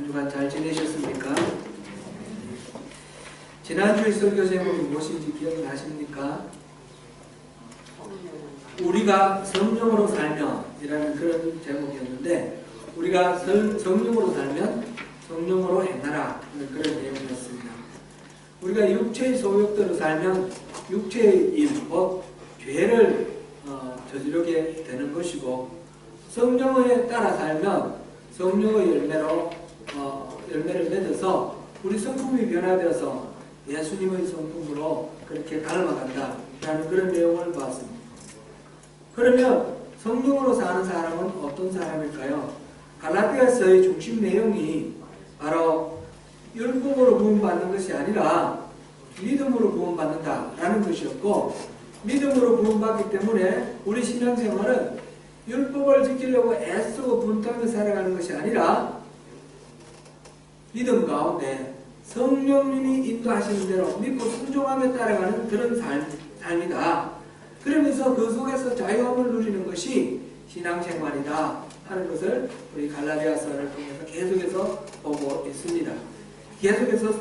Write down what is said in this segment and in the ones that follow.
한 주간 잘 지내셨습니까? 지난주에 설교 제목이 무엇인지 기억나십니까? 우리가 성령으로 살면 이라는 그런 제목이었는데, 우리가 성령으로 살면 성령으로 행하라 그런 내용이었습니다. 우리가 육체의 소욕대로 살면 육체의 일, 곧 죄를 저지르게 되는 것이고, 성령에 따라 살면 성령의 열매를 맺어서 우리 성품이 변화되어서 예수님의 성품으로 그렇게 닮아간다라는 그런 내용을 보았습니다. 그러면 성령으로 사는 사람은 어떤 사람일까요? 갈라디아서의 중심 내용이 바로 율법으로 구원받는 것이 아니라 믿음으로 구원받는다라는 것이었고, 믿음으로 구원받기 때문에 우리 신앙생활은 율법을 지키려고 애쓰고 분투하며 살아가는 것이 아니라 믿음 가운데 성령님이 인도하시는 대로 믿고 순종하며 따라가는 그런 삶이다. 그러면서 그 속에서 자유함을 누리는 것이 신앙생활이다 하는 것을 우리 갈라디아서를 통해서 계속해서 보고 있습니다. 계속해서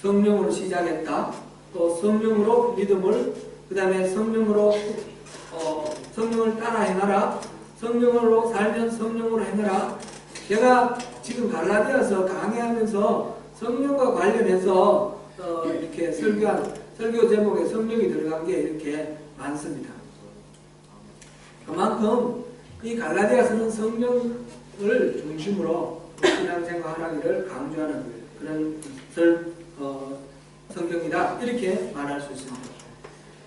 성령으로 시작했다. 또 성령으로 믿음을, 그 다음에 성령을 따라 행하라. 성령으로 살면 성령으로 행하라. 제가 지금 갈라디아서 강의하면서 성령과 관련해서 이렇게 설교 제목에 성령이 들어간 게 이렇게 많습니다. 그만큼 이 갈라디아서는 성령을 중심으로 신앙생활하기를 강조하는 그런 성경이다, 이렇게 말할 수 있습니다.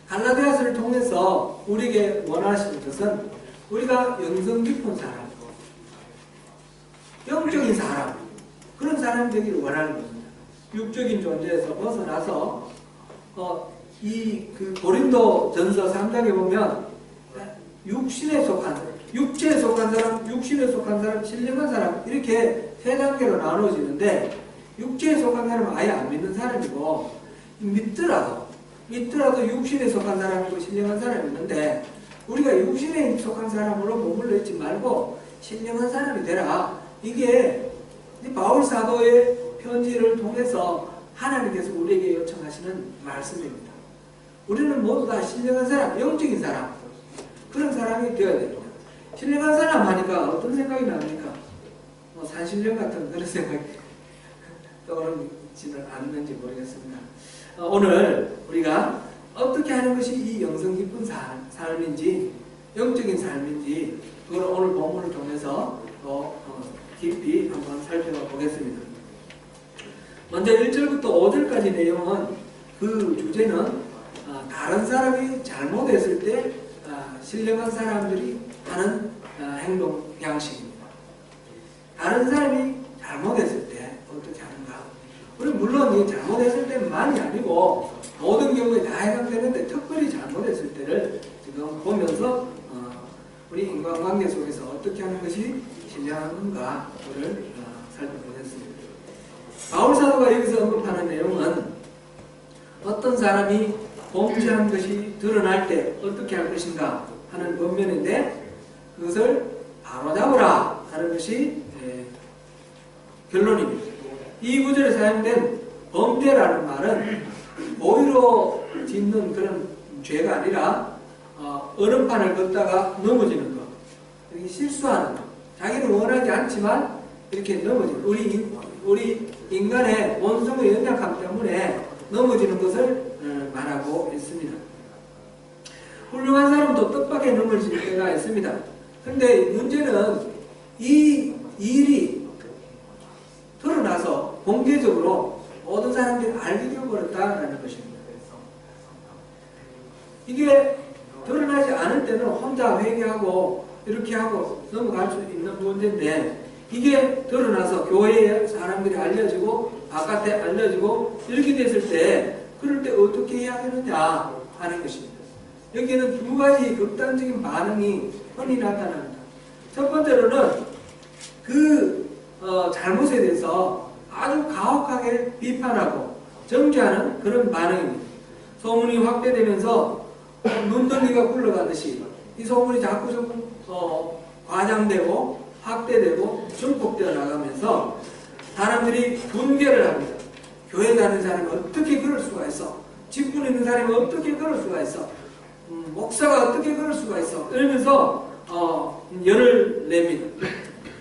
갈라디아서를 통해서 우리에게 원하시는 것은 우리가 영성 깊은 사람, 영적인 사람, 그런 사람이 되기를 원하는 것입니다. 육적인 존재에서 벗어나서 고린도전서 3장에 보면 육신에 속한 사람, 육체에 속한 사람, 육신에 속한 사람, 신령한 사람, 이렇게 세 단계로 나누어지는데, 육체에 속한 사람은 아예 안 믿는 사람이고, 믿더라도 육신에 속한 사람이고 신령한 사람이 있는데, 우리가 육신에 속한 사람으로 머물러 있지 말고 신령한 사람이 되라. 이게 바울 사도의 편지를 통해서 하나님께서 우리에게 요청하시는 말씀입니다. 우리는 모두 다 신령한 사람, 영적인 사람, 그런 사람이 되어야 됩니다. 신령한 사람 하니까 어떤 생각이 납니까? 산신령 같은 그런 생각이 떠오르지는 않는지 모르겠습니다. 오늘 우리가 어떻게 하는 것이 이 영성 깊은 삶인지, 영적인 삶인지, 그걸 오늘 본문을 통해서 더 깊이 한번 살펴보겠습니다. 먼저 1절부터 5절까지 내용은, 그 주제는 다른 사람이 잘못했을 때 신령한 사람들이 하는 행동 양식입니다. 다른 사람이 잘못했을 때 어떻게 하는가? 우리 물론 이 잘못했을 때만이 아니고 모든 경우에 다 해당되는데, 특별히 잘못했을 때를 지금 보면서 우리 인간관계 속에서 어떻게 하는 것이 신령한가 그를 살펴보겠습니다. 바울 사도가 여기서 언급하는 내용은 어떤 사람이 범죄한 것이 드러날 때 어떻게 할 것인가 하는 본면인데, 그것을 바로잡으라 하는 것이 결론입니다. 이 구절에 사용된 범죄라는 말은 고의로 짓는 그런 죄가 아니라 얼음판을 걷다가 넘어지는 것, 실수하는 것, 자기는 원하지 않지만 이렇게 넘어지는, 우리 인간의 원성의 연약함 때문에 넘어지는 것을 말하고 있습니다. 훌륭한 사람도 뜻밖에 넘어질 때가 있습니다. 그런데 문제는 이 일이 드러나서 공개적으로 모든 사람들이 알게 되어버렸다는 것입니다. 이게 드러나지 않을 때는 혼자 회개하고 이렇게 하고 넘어갈 수 있는 문제인데, 이게 드러나서 교회에 사람들이 알려지고 바깥에 알려지고 이렇게 됐을 때, 그럴 때 어떻게 해야 되느냐 하는 것입니다. 여기에는 두 가지 극단적인 반응이 흔히 나타납니다. 첫 번째로는 잘못에 대해서 아주 가혹하게 비판하고 정죄하는 그런 반응입니다. 소문이 확대되면서 눈덩이가 굴러가듯이 이 소문이 자꾸 과장되고 확대되고 증폭되어 나가면서 사람들이 분개를 합니다. 교회 다니는 사람이 어떻게 그럴 수가 있어? 직분 있는 사람이 어떻게 그럴 수가 있어? 목사가 어떻게 그럴 수가 있어? 이러면서 열을 냅니다.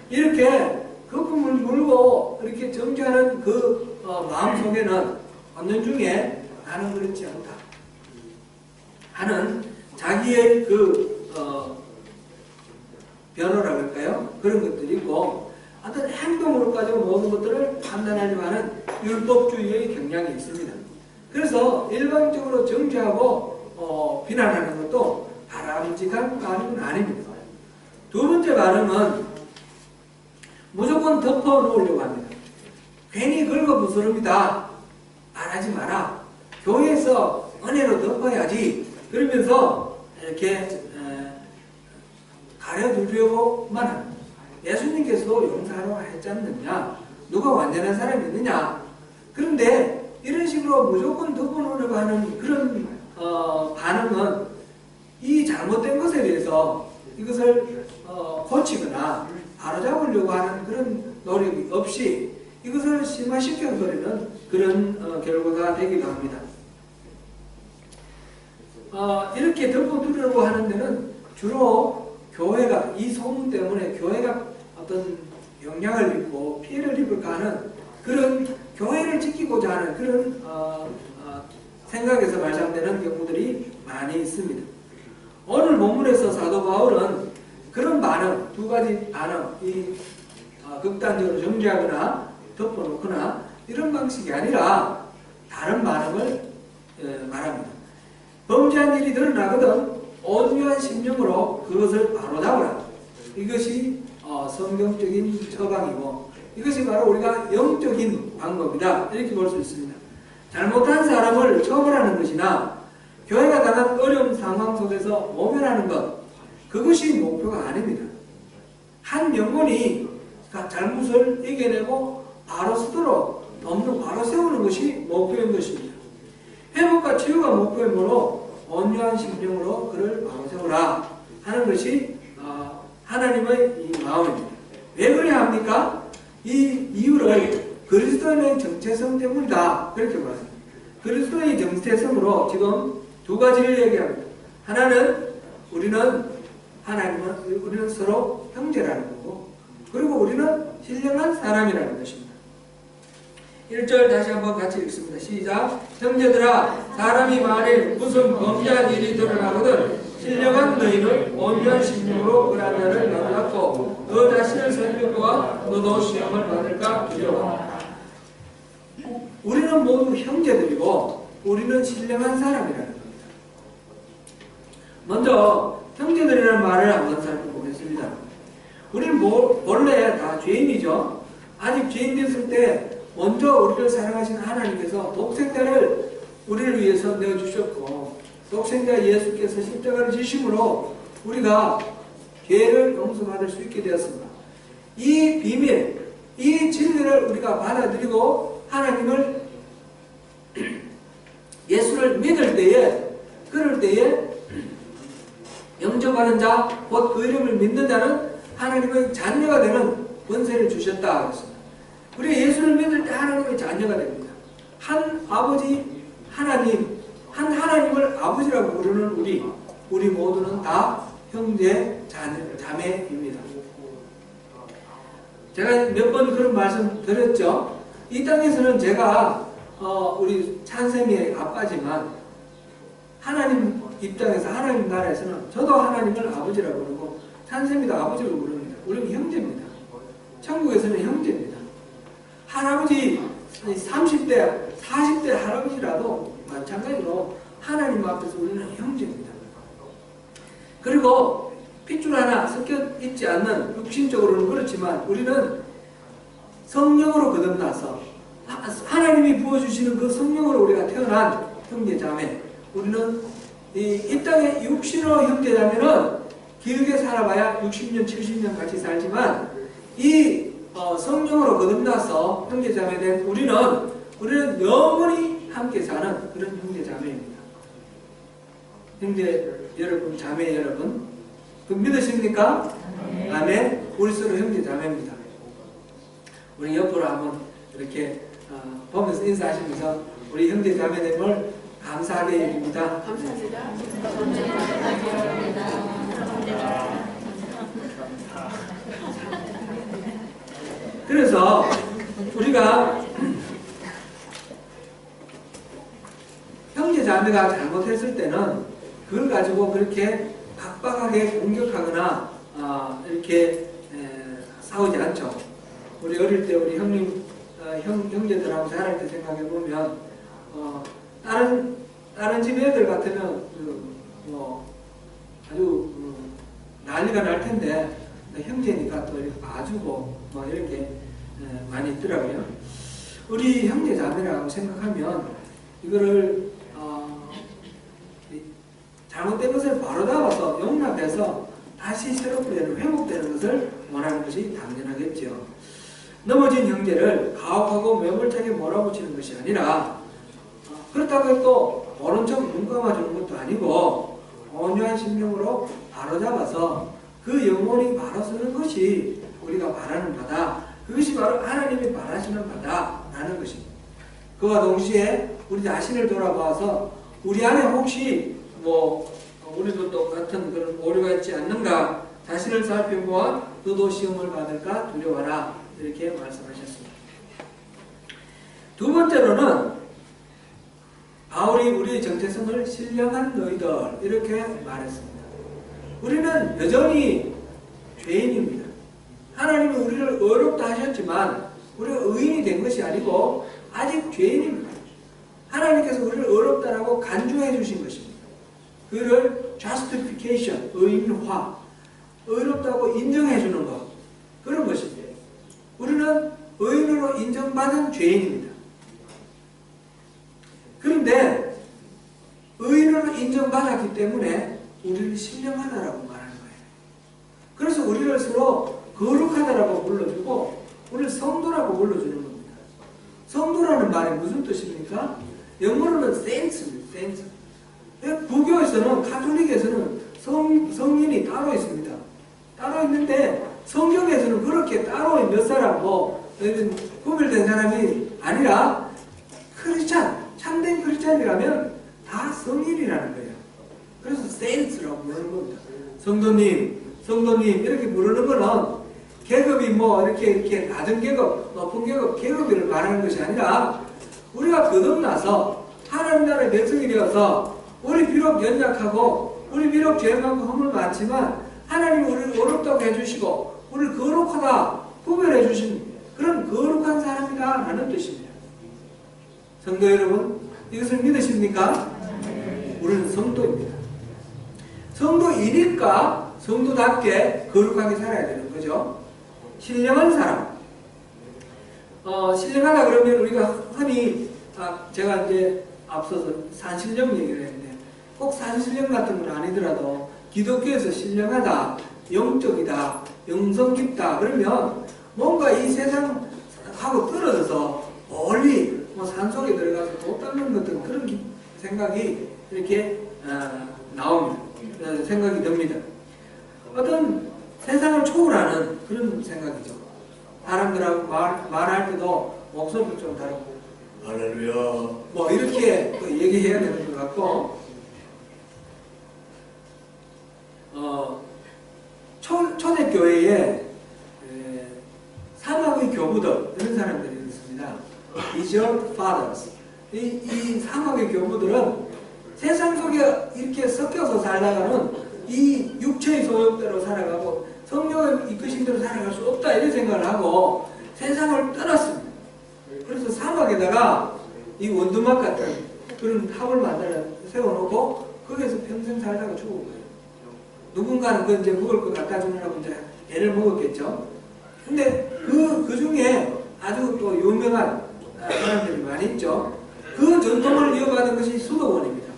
이렇게 거품을 물고 이렇게 정죄하는 그 마음속에는 어느 중에 나는 그렇지 않다 하는 자기의 변호라 그럴까요? 그런 것들이 있고, 어떤 행동으로 가지고 모든 것들을 판단하려고 하는 율법주의의 경향이 있습니다. 그래서 일방적으로 정죄하고 비난하는 것도 바람직한 반응은 아닙니다. 두 번째 반응은 무조건 덮어놓으려고 합니다. 괜히 긁어부스럽니다. 말하지 마라. 교회에서 은혜로 덮어야지. 그러면서 이렇게 가려두려고만 합니다. 예수님께서도 용서하라고 했지 않느냐? 누가 완전한 사람이 있느냐? 그런데 이런 식으로 무조건 덮어놓으려고 하는 그런 반응은 이 잘못된 것에 대해서 이것을 고치거나 바로잡으려고 하는 그런 노력이 없이 이것을 심화시켜버리는 그런 결과가 되기도 합니다. 이렇게 덮어두려고 하는 데는 주로 교회가 이 소문 때문에 교회가 어떤 영향을 입고 피해를 입을까 하는 그런 교회를 지키고자 하는 그런 생각에서 발생되는 경우들이 많이 있습니다. 오늘 본문에서 사도 바울은 그런 반응, 두 가지 반응, 극단적으로 정죄하거나 덮어놓거나 이런 방식이 아니라 다른 반응을 말합니다. 범죄한 일이 드러나거든 온유한 심령으로 그것을 바로잡으라. 이것이 성경적인 처방이고 이것이 바로 우리가 영적인 방법이다. 이렇게 볼 수 있습니다. 잘못한 사람을 처벌하는 것이나 교회가 당한 어려운 상황 속에서 모면하는 것, 그것이 목표가 아닙니다. 한 영혼이 잘못을 이겨내고 바로 서도록 덮는 바로 세우는 것이 목표인 것입니다. 회복과 치유가 목표이므로 온유한 심령으로 그를 바로 세우라 하는 것이 하나님의 이 마음입니다. 왜 그래야 합니까? 이 이유를 그리스도인의 정체성 때문이다. 그렇게 말합니다. 그리스도의 정체성으로 지금 두 가지를 얘기합니다. 하나는 우리는 서로 형제라는 거고, 그리고 우리는 신령한 사람이라는 것입니다. 1절 다시 한번 같이 읽습니다. 시작. 형제들아, 사람이 만일 무슨 범죄한 일이 드러나거든 신령한 너희는 온유한 심령으로 그런 자를 만났고 너 자신을 설명과 너도 시험을 받을까 두려워. 우리는 모두 형제들이고 우리는 신령한 사람이라는 겁니다. 먼저 형제들이라는 말을 한번 살펴보겠습니다. 우리는 원래 다 죄인이죠. 아직 죄인 됐을 때 먼저 우리를 사랑하신 하나님께서 독생자를 우리를 위해서 내어주셨고 독생자 예수께서 십자가를 지심으로 우리가 죄를 용서받을 수 있게 되었습니다. 이 비밀, 이 진리를 우리가 받아들이고 하나님을 예수를 믿을 때에 그럴 때에 영접하는 자, 곧 그 이름을 믿는 자는 하나님의 자녀가 되는 권세를 주셨다 그랬습니다. 우리 예수를 믿을 때 하나님의 자녀가 됩니다. 한 아버지 하나님, 한 하나님을 아버지라고 부르는 우리 모두는 다 형제, 자매입니다. 제가 몇 번 그런 말씀 드렸죠. 이 땅에서는 제가 우리 찬샘이의 아빠지만 하나님 입장에서 하나님 나라에서는 저도 하나님을 아버지라고 부르고 찬샘이도 아버지로 부릅니다. 우리는 형제입니다. 천국에서는 형제입니다. 할아버지 30대 40대 할아버지라도 마찬가지로 하나님 앞에서 우리는 형제입니다. 그리고 핏줄 하나 섞여 있지 않는 육신적으로는 그렇지만 우리는 성령으로 거듭나서 하나님이 부어주시는 그 성령으로 우리가 태어난 형제자매. 우리는 이 땅의 육신으로 형제자매는 길게 살아봐야 60년 70년 같이 살지만 이 성령으로 거듭나서 형제자매된 우리는 영원히 함께 사는 그런 형제자매입니다. 형제 여러분, 자매 여러분, 그 믿으십니까? 아멘. 우리 서로 형제자매입니다. 우리 옆으로 한번 이렇게 보면서 인사하시면서 우리 형제 자매님을 감사하게 여깁니다. 감사합니다. 그래서 우리가 형제 자매가 잘못했을 때는 그걸 가지고 그렇게 각박하게 공격하거나 이렇게 싸우지 않죠. 우리 어릴 때 우리 형제들하고 자랄 때 생각해 보면 다른 집 애들 같으면 아주 난리가 날 텐데 형제니까 또 이렇게 봐주고 뭐 이렇게 많이 있더라고요. 우리 형제 자매라고 생각하면 이거를 잘못된 것을 바로 잡아서 용납해서 다시 새롭게 회복되는 것을 원하는 것이 당연하겠죠. 넘어진 형제를 가혹하고 매몰차게 몰아붙이는 것이 아니라 그렇다고 해도 모른 척 눈 감아주는 것도 아니고 온유한 심령으로 바로 잡아서 그 영혼이 바로 서는 것이 우리가 바라는 바다. 그것이 바로 하나님이 바라시는 바다라는 것입니다. 그와 동시에 우리 자신을 돌아봐서 우리 안에 혹시 우리도 똑같은 그런 오류가 있지 않는가 자신을 살펴보아 너도 시험을 받을까 두려워라 이렇게 말씀하셨습니다. 두 번째로는 바울이 우리의 정체성을 신령한 너희들 이렇게 말했습니다. 우리는 여전히 죄인입니다. 하나님이 우리를 의롭다 하셨지만 우리가 의인이 된 것이 아니고 아직 죄인입니다. 하나님께서 우리를 의롭다라고 간주해 주신 것입니다. 그를 justification, 의인화, 의롭다고 인정해 주는 것, 그런 것입니다. 우리는 의인으로 인정받은 죄인입니다. 그런데 의인으로 인정받았기 때문에 우리를 신령하다라고 말하는 거예요. 그래서 우리를 서로 거룩하다라고 불러주고 우리를 성도라고 불러주는 겁니다. 성도라는 말이 무슨 뜻입니까? 영어로는 saints입니다. saints. 부교에서는 카톨릭에서는 성인이 따로 있습니다. 따로 있는데 성경에서는 그렇게 따로 몇 사람 구별된 사람이 아니라 크리스찬, 참된 크리스찬이라면 다 성인이라는 거예요. 그래서 saints라고 부르는 겁니다. 성도님 이렇게 부르는 거는 계급이 이렇게 낮은 계급, 높은 계급을 말하는 것이 아니라 우리가 거듭나서 하나님 나라의 백성이 되어서 우리 비록 연약하고 우리 비록 죄 많고 허물 많지만 하나님이 우리를 어렵다고 해주시고 우리를 거룩하다 구별해 주신 그런 거룩한 사람이다 라는 뜻입니다. 성도 여러분 이것을 믿으십니까? 우리는 성도입니다. 성도이니까 성도답게 거룩하게 살아야 되는 거죠. 신령한 사람. 신령하다 그러면 우리가 흔히 제가 이제 앞서서 산신령 얘기를 했는데 꼭 산신령 같은 건 아니더라도 기독교에서 신령하다, 영적이다, 영성 깊다 그러면 뭔가 이 세상하고 떨어져서 멀리 산속에 들어가서 못 닦는 것들 그런 생각이 이렇게 나옵니다. 생각이 듭니다. 어떤 세상을 초월하는 그런 생각이죠. 사람들하고 말할 때도 목소리도 좀 다르고 할렐루야 이렇게 얘기해야 되는 것 같고 초대교회에 사막의 교부들 이런 사람들이 있습니다. Is fathers. 이 사막의 교부들은 세상 속에 이렇게 섞여서 살다가는 이 육체의 소욕대로 살아가고 성령의 이끄신 대로 살아갈 수 없다 이런 생각을 하고 세상을 떠났습니다. 그래서 사막에다가 이 원두막 같은 그런 탑을 만들어 세워놓고 거기에서 평생 살다가 죽은 거예요. 누군가는 그 이제 먹을 거 갖다 주느라고 이제 애를 먹었겠죠. 근데 그 중에 아주 또 유명한 사람들이 많이 있죠. 그 전통을 이어가는 것이 수도원입니다.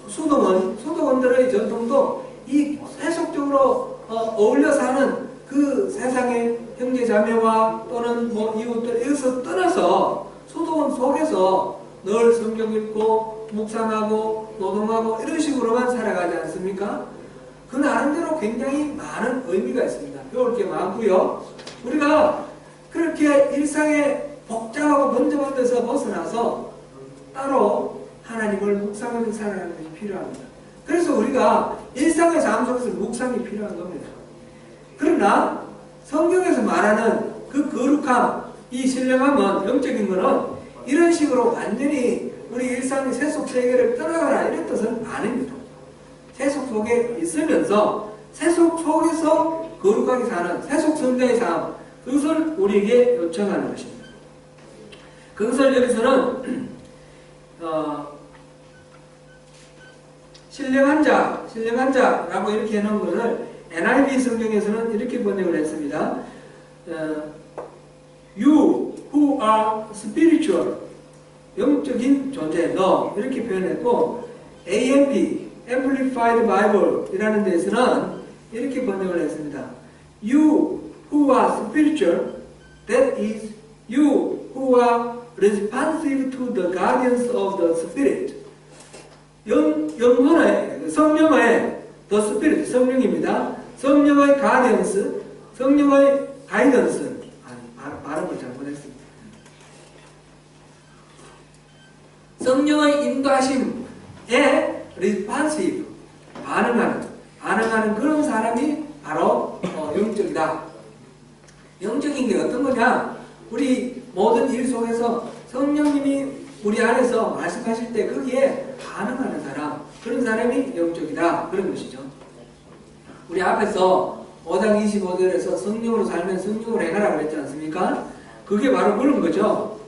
수도원들의 전통도 이 세속적으로 어울려 사는 그 세상의 형제 자매와 또는 이웃들 여기서 떠나서 수도원 속에서 늘 성경 읽고 묵상하고 노동하고 이런 식으로만 살아가지 않습니까? 그 나름대로 굉장히 많은 의미가 있습니다. 배울 게 많고요. 우리가 그렇게 일상의 복잡하고 번잡한 데서 벗어나서 따로 하나님을 묵상하며 살아가는 것이 필요합니다. 그래서 우리가 일상의 삶 속에서 묵상이 필요한 겁니다. 그러나 성경에서 말하는 그 거룩함, 이 신령함은, 영적인 것은 이런 식으로 완전히 우리 일상의 세속 세계를 떠나가라 이런 뜻은 아닙니다. 세속 속에 있으면서 세속 속에서 거룩하게 사는 세속 성자의 삶, 그것을 우리에게 요청하는 것입니다. 그것을 여기서는 신령한 자라고 이렇게 해놓은 것을 NIV 성경에서는 이렇게 번역을 했습니다. You who are spiritual, 영적인 존재, 너 이렇게 표현했고, AMP, Amplified Bible 이라는 데서는 이렇게 번역을 했습니다. You who are spiritual, that is, you who are responsive to the guardians of the Spirit. 영혼의, 성령의 the Spirit, 성령입니다. 성령의 guardians, 성령의 guidance. 발음을 잘못했습니다. 성령의 인도하심에 responsive, 반응하는 그런 사람이 바로 영적이다. 영적인 게 어떤 거냐? 우리 모든 일 속에서 성령님이 우리 안에서 말씀하실 때 거기에 반응하는 사람, 그런 사람이 영적이다. 그런 것이죠. 우리 앞에서 5장 25절에서 성령으로 살면 성령으로 행하라고 했지 않습니까? 그게 바로 그런 거죠.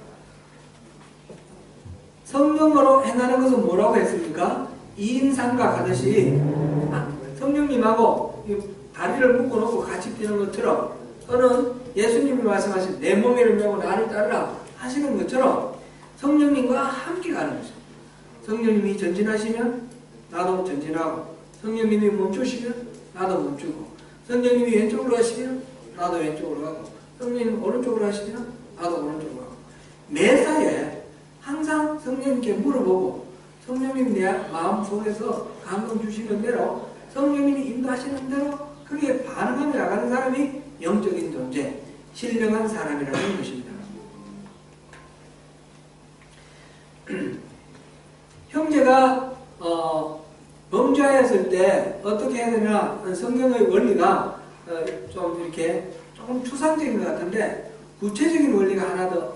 성령으로 행하는 것은 뭐라고 했습니까? 이인삼각 하듯이 성령님하고 다리를 묶어놓고 같이 뛰는 것처럼, 또는 예수님이 말씀하신 내 몸을 메고 나를 따르라 하시는 것처럼 성령님과 함께 가는 거죠. 성령님이 전진하시면 나도 전진하고, 성령님이 멈추시면 나도 멈추고, 성령님이 왼쪽으로 하시면 나도 왼쪽으로 가고, 성령님이 오른쪽으로 하시면 나도 오른쪽으로 가고, 매사에 항상 성령님께 물어보고, 성령님 내 마음 속에서 감동 주시는 대로, 성령님이 인도하시는 대로 그게 반응하며 나가는 사람이 영적인 존재, 신령한 사람이라는 것입니다. 형제가 범죄하였을 때 어떻게 해야 되나, 성경의 원리가 좀 이렇게 조금 추상적인 것 같은데 구체적인 원리가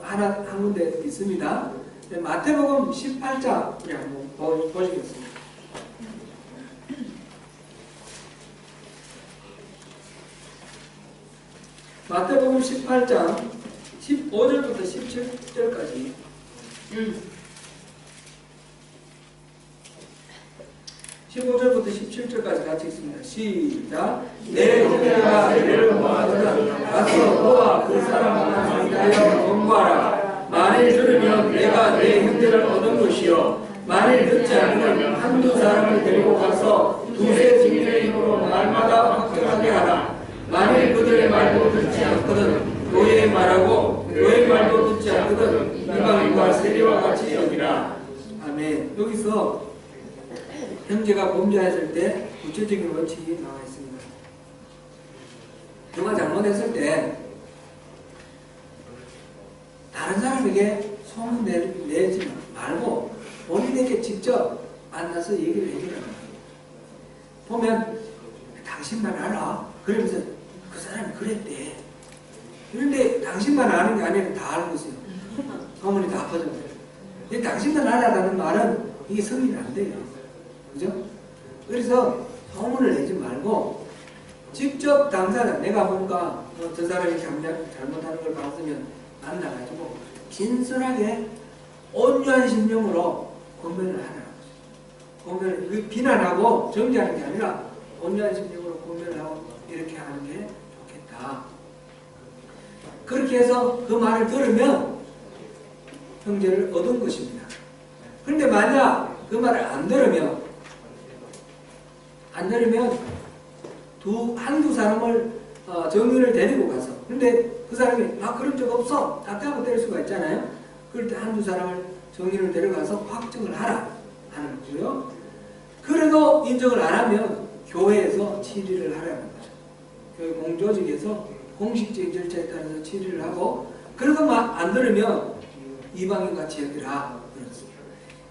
한 군데 있습니다. 마태복음 18장 우리 한번 보시겠습니다. 마태복음 18장 15절부터 17절까지. 15절부터 17절까지 같이 읽습니다. 시작. 내 형제가 내를 모아두면 가서 너와 그 사람을 위하여 공부하라. 만일 들으면 내가 내 형제를 얻은 것이요, 만일 듣지 않으면 한두 사람을 데리고 가서 두세 증인의 힘으로 날마다 확정하게 하라. 만일 그들의 말도 듣지 않거든 교회의 말하고 교회의 말도 듣지 않거든 이방인과 세리와 같이 여기라. 아멘. 여기서 형제가 범죄했을 때 구체적인 원칙이 나와 있습니다. 누가 잘못했을 때 다른 사람에게 소문 내지 말고 본인에게 직접 만나서 얘기를 해주라는 거예요. 보면 당신만 알아. 그러면서 그 사람이 그랬대. 그런데 당신만 아는 게 아니라 다 알고 있어요. 소문이 다 퍼져요. 근데 당신만 알아라는 말은 이게 성립이 안 돼요. 그죠? 그래서 소문을 내지 말고 직접 당사자, 내가 뭔가 저 사람이 잘못하는 걸 봤으면 만나가지고 진솔하게 온유한 심령으로 고면을 하라는 거죠. 고면을 비난하고 정죄하는 게 아니라 온유한 심령으로 고면을 하고 이렇게 하는 게 좋겠다. 그렇게 해서 그 말을 들으면 형제를 얻은 것입니다. 그런데 만약 그 말을 안 들으면 한두 사람을 정인을 데리고 가서, 근데 그 사람이 그런 적 없어 답답하고 때릴 수가 있잖아요. 그럴 때 한두 사람을 정인을 데려가서 확정을 하라 하는 거고요. 그래도 인정을 안 하면 교회에서 치리를 하라는 거죠. 교회 공조직에서 공식적인 절차에 따라서 치료를 하고, 그러고만 안 들으면 이방인 같이 여기라 그렇습니다.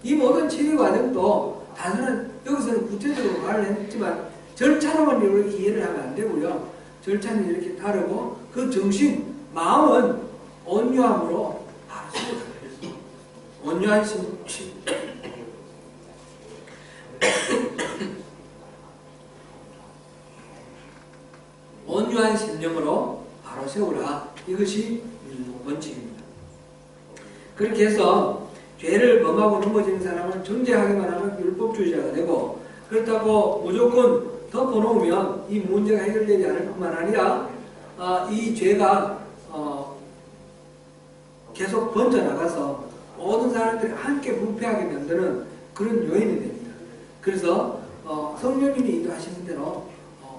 이 모든 치료 과정도 단순한, 여기서는 구체적으로 말을 했지만 절차로만 이렇게 이해를 하면 안 되고요. 절차는 이렇게 따르고 그 정신, 마음은 온유함으로 바로 세워가야 돼요. 온유한 온유한 심령으로 바로 세우라. 이것이 원칙입니다. 그렇게 해서 죄를 범하고 넘어지는 사람은 정죄하기만 하면 율법주의자가 되고, 그렇다고 무조건 덮어놓으면 이 문제가 해결되지 않을 뿐만 아니라 이 죄가 계속 번져나가서 모든 사람들이 함께 부패하게 만드는 그런 요인이 됩니다. 그래서 성령님이 인도하시는 대로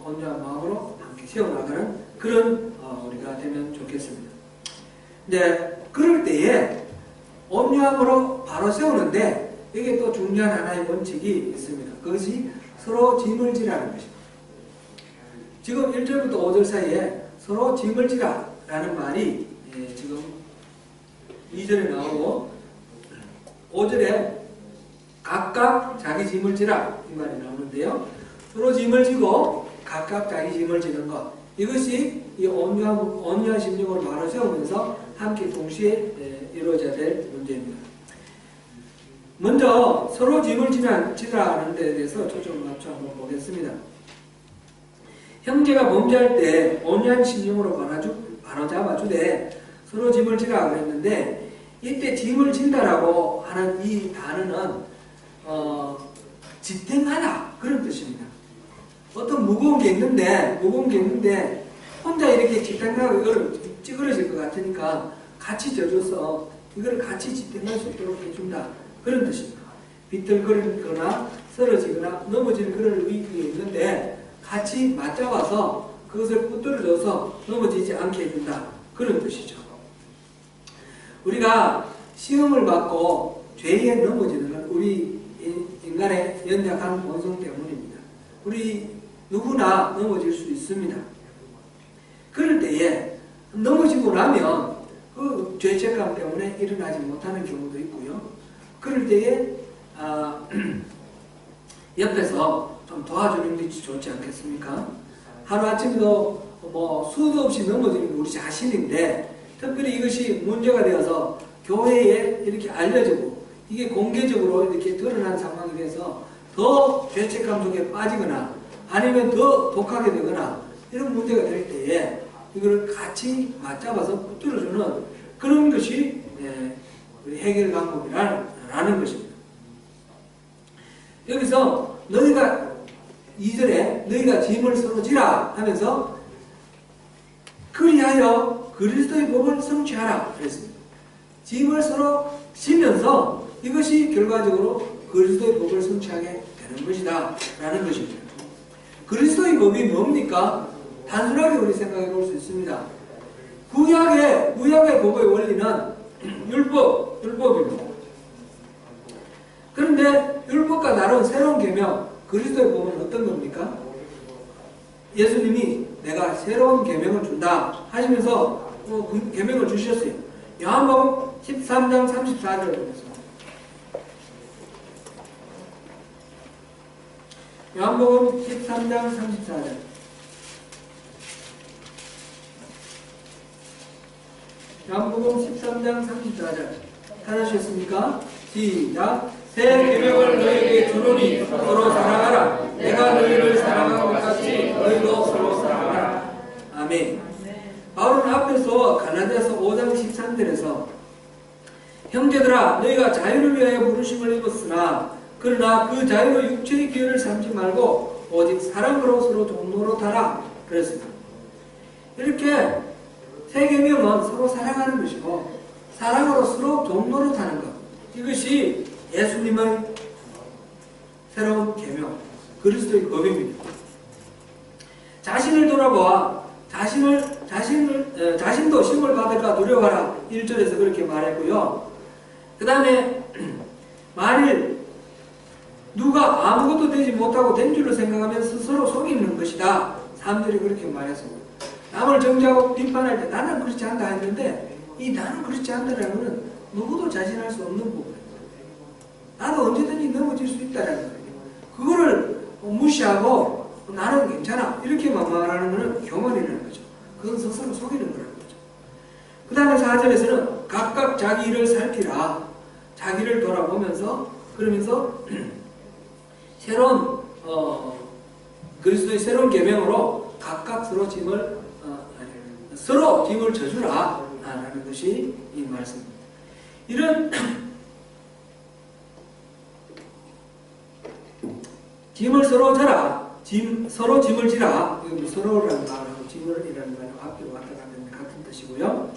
온유한 마음으로 함께 세워나가는 그런 우리가 되면 좋겠습니다. 네, 그럴 때에 온유함으로 바로 세우는데 이게 또 중요한 하나의 원칙이 있습니다. 그것이 서로 짐을 지라는 것입니다. 지금 1절부터 5절 사이에 서로 짐을 지라라는 말이 지금 2절에 나오고 5절에 각각 자기 짐을 지라 이 말이 나오는데요. 서로 짐을 지고 각각 자기 짐을 지는 것, 이것이 이 온유한 심령으로 바로 세우면서 함께 동시에 이루어져야 될 문제입니다. 먼저 서로 짐을 지라는 데 대해서 초점을 맞춰 한번 보겠습니다. 형제가 범죄할 때 온유한 심령으로 바로 잡아주되 서로 짐을 지라 그랬는데, 이때 짐을 진다라고 하는 이 단어는 지탱하다 그런 뜻입니다. 어떤 무거운 게 있는데 혼자 이렇게 지탱하고 이걸 찌그러질 것 같으니까 같이 져줘서 이걸 같이 지탱할 수 있도록 해준다 그런 뜻입니다. 비틀거리거나 쓰러지거나 넘어질 그런 위기가 있는데 같이 맞잡아서 그것을 붙들어줘서 넘어지지 않게 해준다 그런 뜻이죠. 우리가 시험을 받고 죄에 넘어지는 건 우리 인간의 연약한 본성 때문입니다. 우리 누구나 넘어질 수 있습니다. 그럴 때에 넘어지고 나면 그 죄책감 때문에 일어나지 못하는 경우도 있고요. 그럴 때에 옆에서 좀 도와주는 게 좋지 않겠습니까? 하루아침에도 수도 없이 넘어지는 게 우리 자신인데, 특별히 이것이 문제가 되어서 교회에 이렇게 알려지고 이게 공개적으로 이렇게 드러난 상황이 돼서 더 죄책감 속에 빠지거나 아니면 더 독하게 되거나 이런 문제가 될 때에 이걸 같이 맞잡아서 붙들어주는 그런 것이 우리 해결 방법이라는 것입니다. 여기서 너희가 2절에 너희가 짐을 서로 지라 하면서 그리하여 그리스도의 법을 성취하라 그랬습니다. 짐을 서로 지면서 이것이 결과적으로 그리스도의 법을 성취하게 되는 것이다 라는 것입니다. 그리스도의 법이 뭡니까? 단순하게 우리 생각해 볼 수 있습니다. 구약의 법의 원리는 율법입니다. 그런데 율법과 다른 새로운 계명, 그리스도의 법은 어떤 겁니까? 예수님이 내가 새로운 계명을 준다 하시면서 그 계명을 주셨어요. 요한복음 13장 34절을 보겠습니다. 요한복음 13장 34절. 요한복음 13장 34절. 찾으셨습니까? 시작. 새 계명을 너희에게 주노니 서로 사랑하라. 내가 너희를 사랑한 것 같이 너희도 서로 사랑하라. 아멘. 바울은 앞에서 갈라디아서 5장 13절에서 형제들아 너희가 자유를 위하여 부르심을 입었으나 그러나 그 자유로 육체의 기회를 삼지 말고 오직 사랑으로 서로 동노릇하라 그랬습니다. 이렇게 새 계명은 서로 사랑하는 것이고 사랑으로 서로 동노릇하는 것, 이것이 예수님의 새로운 계명, 그리스도의 법입니다. 자신을 돌아보아 자신도 시험을 받을까 두려워하라 1절에서 그렇게 말했고요. 그 다음에 만일 누가 아무것도 되지 못하고 된 줄로 생각하면 스스로 속이는 것이다 3절에 그렇게 말했습니다. 남을 정죄하고 비판할 때 나는 그렇지 않다 했는데 이 나는 그렇지 않다라는 것은 누구도 자신할 수 없는 부분이에요. 나도 언제든지 넘어질 수 있다라는 거예요. 그거를 무시하고 나는 괜찮아 이렇게만 말하는 것은 교만이라는 거죠. 그건 스스로 속이는 거라는 거죠. 그 다음에 4절에서는 각각 자기 일을 살피라. 자기를 돌아보면서 그러면서 새로운 그리스도의 새로운 계명으로 각각 서로 짐을 져주라 라는 것이 이 말씀입니다. 이런 짐을 서로 져라. 서로 짐을 지라. 서로라는 말하고 짐을이라는 말은 앞뒤로 왔다 갔다 하는 같은 뜻이고요.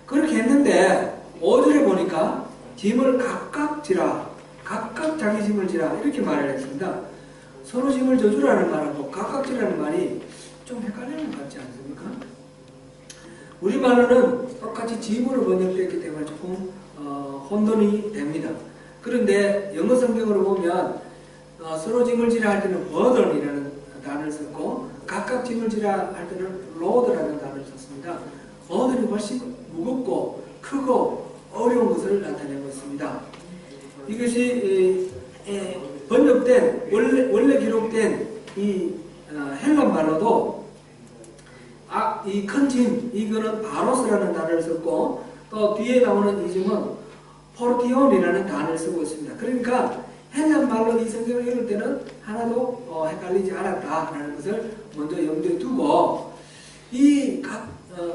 그렇게 했는데 5절에 보니까 짐을 각각 지라. 각각 자기 짐을 지라. 이렇게 말을 했습니다. 서로 짐을 져주라는 말하고 각각 지라는 말이 좀 헷갈리는 것 같지 않습니까? 우리말로는 똑같이 짐으로 번역되었기 때문에 조금 혼돈이 됩니다. 그런데 영어 성경으로 보면 서로 짐을 지라 할 때는 burden이라는 단어를 썼고 각각 짐을 지라 할 때는 load라는 단어를 썼습니다. burden이 훨씬 무겁고 크고 어려운 것을 나타내고 있습니다. 이것이 번역된 원래 기록된 이 헬란 말로도 이 큰 짐 이거는 바로스라는 단어를 썼고 또 뒤에 나오는 이 짐은 포르티온이라는 단어를 쓰고 있습니다. 그러니까 헬란 말로 이 성경을 읽을 때는 하나도 헷갈리지 않았다라는 것을 먼저 염두에 두고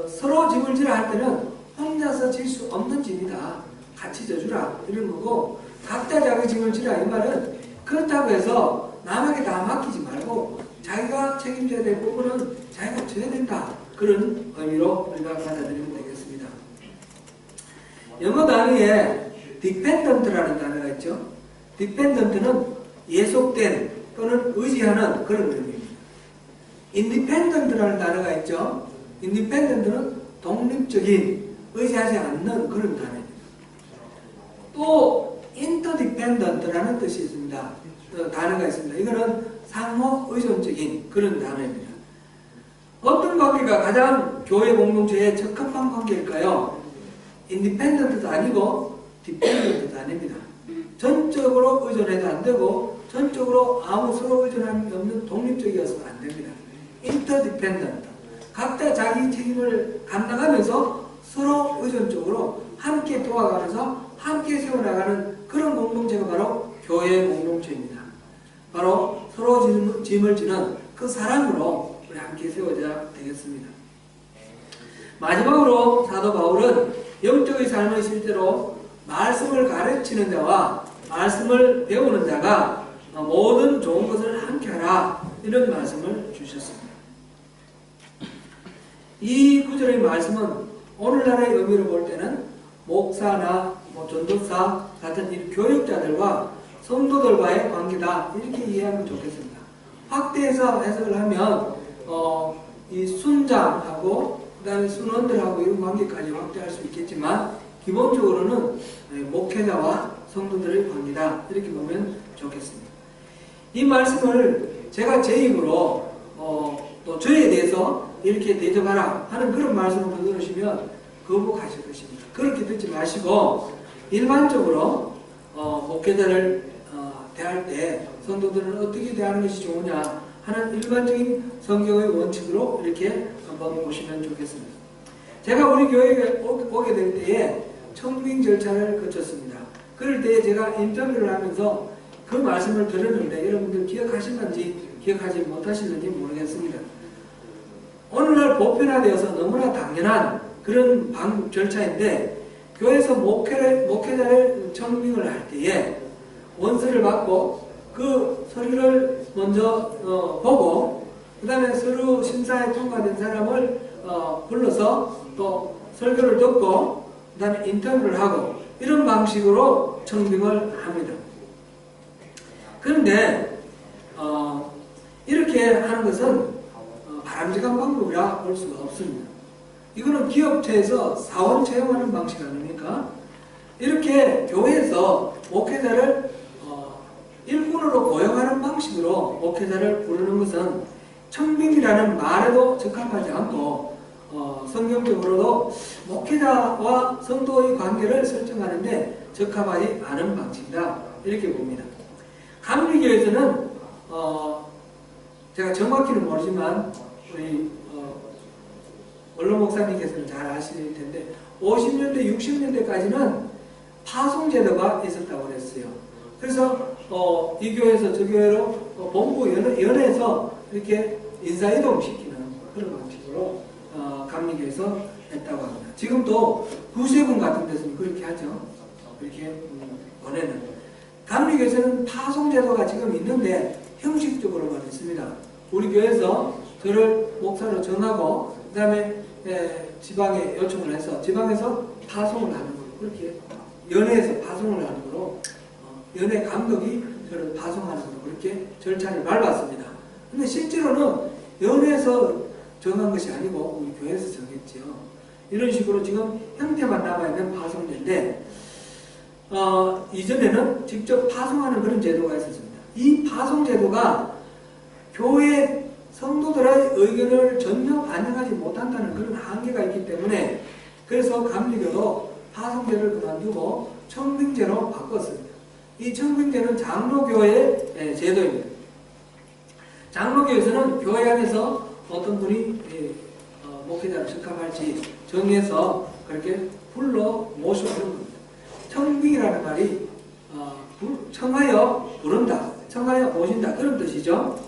서로 짐을 지라 할 때는 혼자서 질 수 없는 짐이다. 같이 져주라 이런 거고 각자 자기 짐을 지라 이 말은 그렇다고 해서 남에게 다 맡기지 말고 자기가 책임져야 될 부분은 자기가 져야 된다. 그런 의미로 우리가 받아들이면 되겠습니다. 영어 단어에 dependent라는 단어가 있죠. dependent는 예속된 또는 의지하는 그런 의미입니다. independent라는 단어가 있죠. independent는 독립적인 의지하지 않는 그런 단어입니다. 또 interdependent라는 뜻이 있습니다. 단어가 있습니다. 이거는 상호 의존적인 그런 단어입니다. 어떤 관계가 가장 교회 공동체에 적합한 관계일까요? independent도 아니고 dependent도 아닙니다. 전적으로 의존해도 안 되고 전적으로 아무 서로 의존함이 없는 독립적이어서는 안 됩니다. interdependent. 각자 자기 책임을 감당하면서 서로 의존적으로 함께 도와가면서 함께 세워나가는 그런 공동체가 바로 교회 공동체입니다. 바로 서로 짐을 지는 그 사랑으로 우리 함께 세워져야 되겠습니다. 마지막으로 사도 바울은 영적의 삶의 실제로 말씀을 가르치는 자와 말씀을 배우는 자가 모든 좋은 것을 함께 하라 이런 말씀을 주셨습니다. 이 구절의 말씀은 오늘날의 의미로 볼 때는 목사나 전도사 같은 이 교육자들과 성도들과의 관계다 이렇게 이해하면 좋겠습니다. 확대해서 해석을 하면 이 순장하고 그 다음에 순원들하고 이런 관계까지 확대할 수 있겠지만 기본적으로는 목회자와 성도들의 관계다 이렇게 보면 좋겠습니다. 이 말씀을 제가 제 입으로 또 저에 대해서 이렇게 대접하라 하는 그런 말씀을 들으시면 거부하실 것입니다. 그렇게 듣지 마시고 일반적으로 목회자를 대할 때 성도들은 어떻게 대하는 것이 좋으냐 하는 일반적인 성경의 원칙으로 이렇게 한번 보시면 좋겠습니다. 제가 우리 교회에 오게 될 때에 청빙 절차를 거쳤습니다. 그럴 때에 제가 인터뷰를 하면서 그 말씀을 들었는데 여러분들 기억하시는지 기억하지 못하시는지 모르겠습니다. 오늘날 보편화되어서 너무나 당연한 그런 절차인데 교회에서 목회자를 청빙을 할 때에 원서를 받고 그 서류를 먼저 보고 그 다음에 서류 심사에 통과된 사람을 불러서 또 설교를 듣고 그 다음에 인터뷰를 하고 이런 방식으로 청빙을 합니다. 그런데 이렇게 하는 것은 바람직한 방법이라 볼 수가 없습니다. 이거는 기업체에서 사원 채용하는 방식 아닙니까? 이렇게 교회에서 목회자를 일꾼으로 고용하는 방식으로 목회자를 부르는 것은 청빙이라는 말에도 적합하지 않고 성경적으로도 목회자와 성도의 관계를 설정하는데 적합하지 않은 방식이다. 이렇게 봅니다. 감리교에서는 제가 정확히는 모르지만 우리 원로 목사님께서는 잘 아실 텐데 50년대, 60년대까지는 파송제도가 있었다고 그랬어요. 그래서 이 교회에서 저 교회로 본부 연회에서 이렇게 인사이동시키는 그런 방식으로 감리교에서 했다고 합니다. 지금도 구세군 같은 데서는 그렇게 하죠. 그렇게 보내는. 감리교에서는 파송제도가 지금 있는데 형식적으로만 있습니다. 우리 교회에서 저를 목사로 정하고 그 다음에 지방에 요청을 해서 지방에서 파송을 하는 거예요. 그렇게 연회에서 파송을 하는 거로 연회 감독이 저를 파송하는 거로 그렇게 절차를 밟았습니다. 근데 실제로는 연회에서 정한 것이 아니고 우리 교회에서 정했죠. 이런 식으로 지금 형태만 남아있는 파송제인데 이전에는 직접 파송하는 그런 제도가 있었습니다. 이 파송제도가 교회 성도들의 의견을 전혀 반영하지 못한다는 그런 한계가 있기 때문에 그래서 감리교도 파송제를 그만두고 청빙제로 바꿨습니다. 이 청빙제는 장로교의 제도입니다. 장로교에서는 교회 안에서 어떤 분이 목회자를 적합할지 정해서 그렇게 불러 모셔오는 겁니다. 청빙이라는 말이 청하여 부른다, 청하여 모신다 그런 뜻이죠.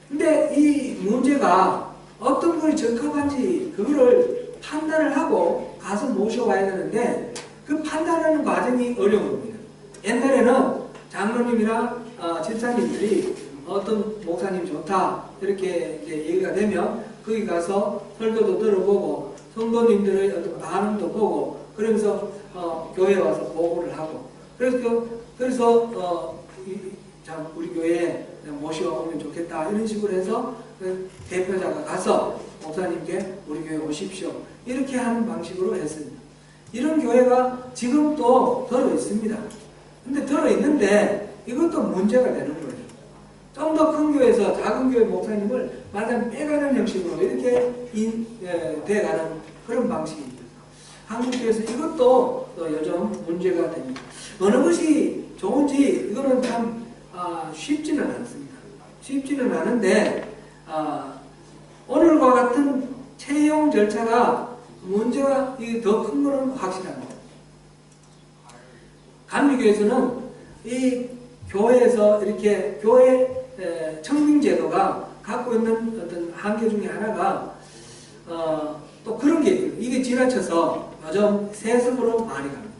근데 이 문제가 어떤 분이 적합한지 그거를 판단을 하고 가서 모셔와야 되는데 그 판단하는 과정이 어려운 겁니다. 옛날에는 장로님이나 집사님들이 어떤 목사님 좋다 이렇게 이제 얘기가 되면 거기 가서 설교도 들어보고 성도님들의 어떤 반응도 보고 그러면서 교회에 와서 보고를 하고 그래서 우리 교회에 모셔오면 좋겠다 이런 식으로 해서 그 대표자가 가서 목사님께 우리 교회 오십시오 이렇게 하는 방식으로 했습니다. 이런 교회가 지금도 들어 있습니다. 근데 들어 있는데 이것도 문제가 되는 거예요. 좀 더 큰 교회에서 작은 교회 목사님을 마냥 빼가는 형식으로 이렇게 돼가는 그런 방식입니다. 한국교회에서 이것도 요즘 문제가 됩니다. 어느 것이 좋은지 이거는 참 쉽지는 않습니다. 쉽지는 않은데 오늘과 같은 채용 절차가 문제가 더 큰 것은 확실합니다. 감리교에서는 이 교회에서 이렇게 교회 청빙제도가 갖고 있는 어떤 한계 중에 하나가 또 그런 게 있어요. 이게 지나쳐서 요즘 세습으로 많이 갑니다.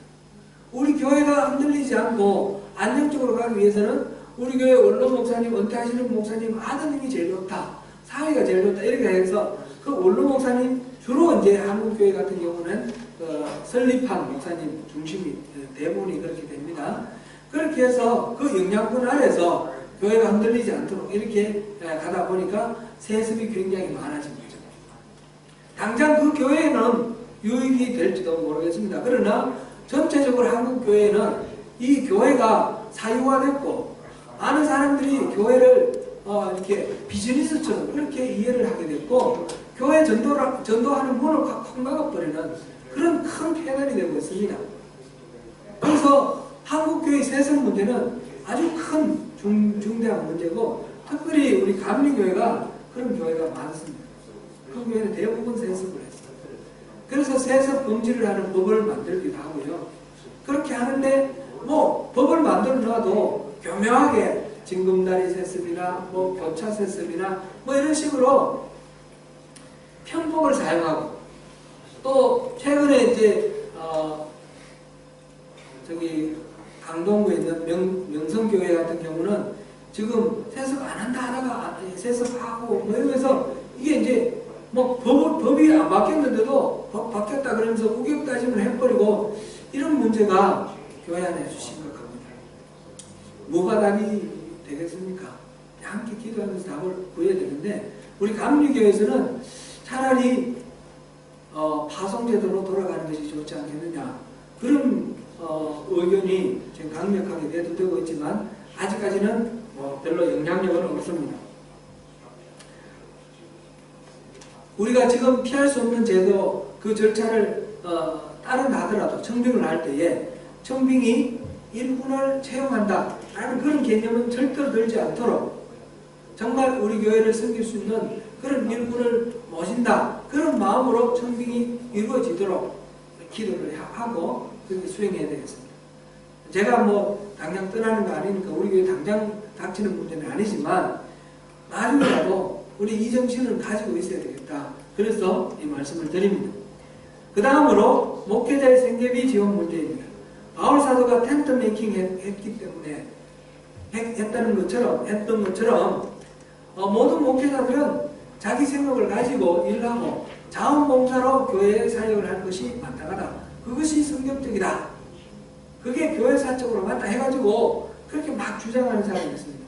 우리 교회가 흔들리지 않고 안정적으로 가기 위해서는 우리 교회 원로 목사님, 은퇴하시는 목사님 아드님이 제일 좋다. 사회가 제일 좋다. 이렇게 해서 그 원로 목사님 주로 이제 한국교회 같은 경우는 설립한 목사님 중심이 대부분이 그렇게 됩니다. 그렇게 해서 그 영향권 아래서 교회가 흔들리지 않도록 이렇게 가다 보니까 세습이 굉장히 많아진 거죠. 당장 그 교회에는 유익이 될지도 모르겠습니다. 그러나 전체적으로 한국교회는 이 교회가 사유화됐고 많은 사람들이 교회를 이렇게 비즈니스처럼 그렇게 이해를 하게 됐고 교회 전도하는 문을 확 막아버리는 그런 큰 패널이 되고 있습니다. 그래서 한국교회 세습 문제는 아주 큰 중대한 문제고 특별히 우리 감리교회가 그런 교회가 많습니다. 그 교회는 대부분 세습을 했어요. 그래서 세습 금지를 하는 법을 만들기도 하고요. 그렇게 하는데 뭐 법을 만들어 놔도 교묘하게 징검다리 세습이나 뭐 교차 세습이나 뭐 이런 식으로 편법을 사용하고 또 최근에 이제 저기 강동구에 있는 명성교회 같은 경우는 지금 세습 안 한다 하다가 세습하고 뭐 이러면서 이게 이제 뭐 법이 안 바뀌었는데도 법 바뀌었다 그러면서 우격다짐을 해버리고 이런 문제가 교회 안에 아주 심각합니다. 뭐가 답이 되겠습니까? 함께 기도하면서 답을 구해야 되는데 우리 감리교회에서는 차라리 파송제도로 돌아가는 것이 좋지 않겠느냐 그런 의견이 지금 강력하게 내도되고 있지만 아직까지는 별로 영향력은 없습니다. 우리가 지금 피할 수 없는 제도 그 절차를 따른다 하더라도 청빙을 할 때에 청빙이 일꾼을 채용한다 라는 그런 개념은 절대로 들지 않도록 정말 우리 교회를 섬길 수 있는 그런 일꾼을 모신다 그런 마음으로 청빙이 이루어지도록 기도를 하고 그렇게 수행해야 되겠습니다. 제가 뭐 당장 떠나는 거 아니니까 우리 교회 당장 닥치는 문제는 아니지만 나중에라도 우리 이 정신을 가지고 있어야 되겠다. 그래서 이 말씀을 드립니다. 그 다음으로 목회자의 생계비 지원 문제입니다. 바울 사도가 텐트 메이킹 했기 때문에 했던 것처럼 모든 목회자들은 자기 생각을 가지고 일하고 자원봉사로 교회 사역을 할 것이 마땅하다. 그것이 성경적이다. 그게 교회 사적으로 맞다 해가지고 그렇게 막 주장하는 사람이 있습니다.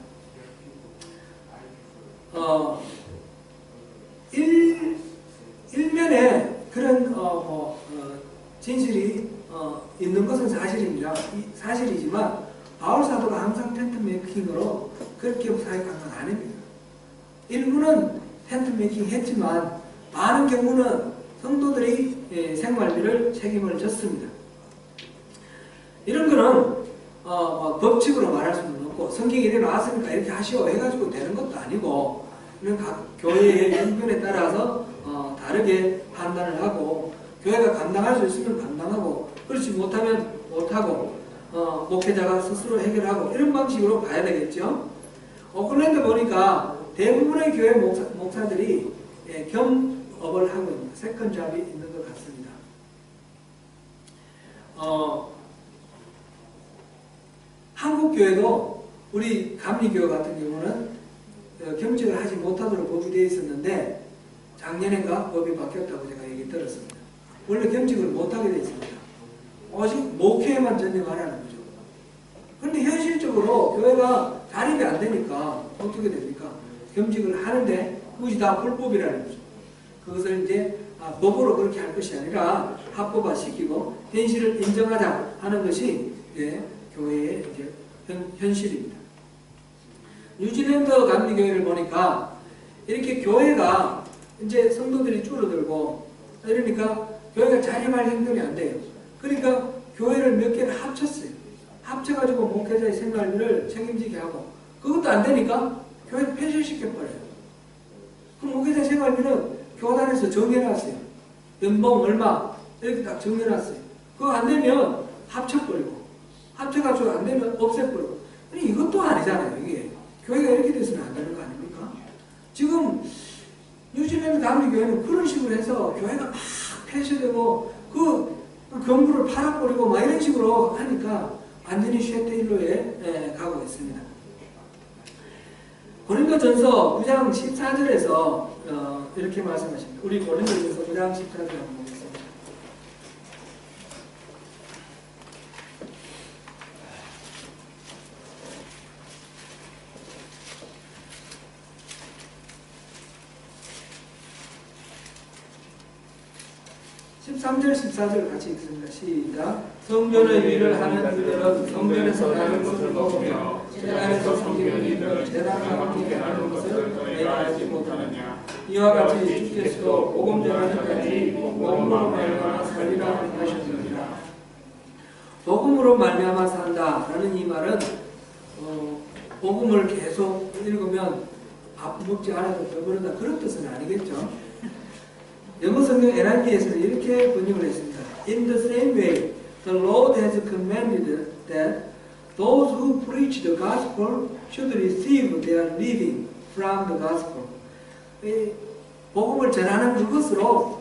일면에 그런 진실이 있는 것은 사실이지만 바울 사도가 항상 텐트 메이킹으로 그렇게 사역한 건 아닙니다. 일부는 텐트 메이킹 했지만 많은 경우는 성도들이 생활비를 책임을 졌습니다. 이런 거는 법칙으로 말할 수는 없고 성경이 이래 나왔으니까 이렇게 하시오 해가지고 되는 것도 아니고 각 교회의 형편에 따라서 다르게 판단을 하고 교회가 감당할 수 있으면 감당하고 그렇지 못하면 못하고 목회자가 스스로 해결하고 이런 방식으로 가야 되겠죠. 오클랜드 보니까 대부분의 교회 목사들이 겸업을 하고 있는 세컨 잡이 있는 것 같습니다. 한국 교회도 우리 감리교회 같은 경우는 겸직을 하지 못하도록 법이 되어 있었는데 작년인가 법이 바뀌었다고 제가 얘기 들었습니다. 원래 겸직을 못하게 되어 있습니다. 오직 목회에만 전념하라는 거죠. 그런데 현실적으로 교회가 자립이 안 되니까 어떻게 됩니까? 겸직을 하는데 그것이 다 불법이라는 거죠. 그것을 이제 법으로 그렇게 할 것이 아니라 합법화시키고 현실을 인정하자 하는 것이 교회의 이제 현실입니다. 뉴질랜드 감리교회를 보니까 이렇게 교회가 이제 성도들이 줄어들고 이러니까 교회가 자립할 형편이 안 돼요. 그러니까 교회를 몇 개를 합쳤어요. 합쳐가지고 목회자의 생활비를 책임지게 하고 그것도 안 되니까 교회 폐쇄시켜버려요. 그럼 목회자 생활비는 교단에서 정해놨어요. 연봉 얼마 이렇게 딱 정해놨어요. 그거 안 되면 합쳐버리고 합쳐가지고 안 되면 없애버리고 이것도 아니잖아요. 이게 교회가 이렇게 돼서는 안 되는 거 아닙니까? 지금 뉴질랜드 감리교회는 그런 식으로 해서 교회가 막 폐쇄되고 그 건물을 팔아버리고 막 이런 식으로 하니까 완전히 쇠퇴일로에 가고 있습니다. 고린도전서 9장 14절에서 이렇게 말씀하십니다. 우리 고린도전서 9장 14절 한번 보겠습니다. (13절) (14절) 같이 읽습니다. 시작. 성전의 일을 하는 이들은 성전에서 나는 것을 먹으며 재단에서 섬기는 이들은 재단과 함께 하는 것을 내가 알지 못하느냐. 이와 같이 주께서도 복음 전하는 자들이 복음으로 말미암아 살리라 하셨느니라. 복음으로 말미암아 산다라는 이 말은 복음을 계속 읽으면 밥 먹지 않아도 배부르다 그런 뜻은 아니겠죠. 영어 성경 NIV에서는 이렇게 번역을 했습니다. In the same way, the Lord has commanded that those who preach the gospel should receive their living from the gospel. 복음을 전하는 그것으로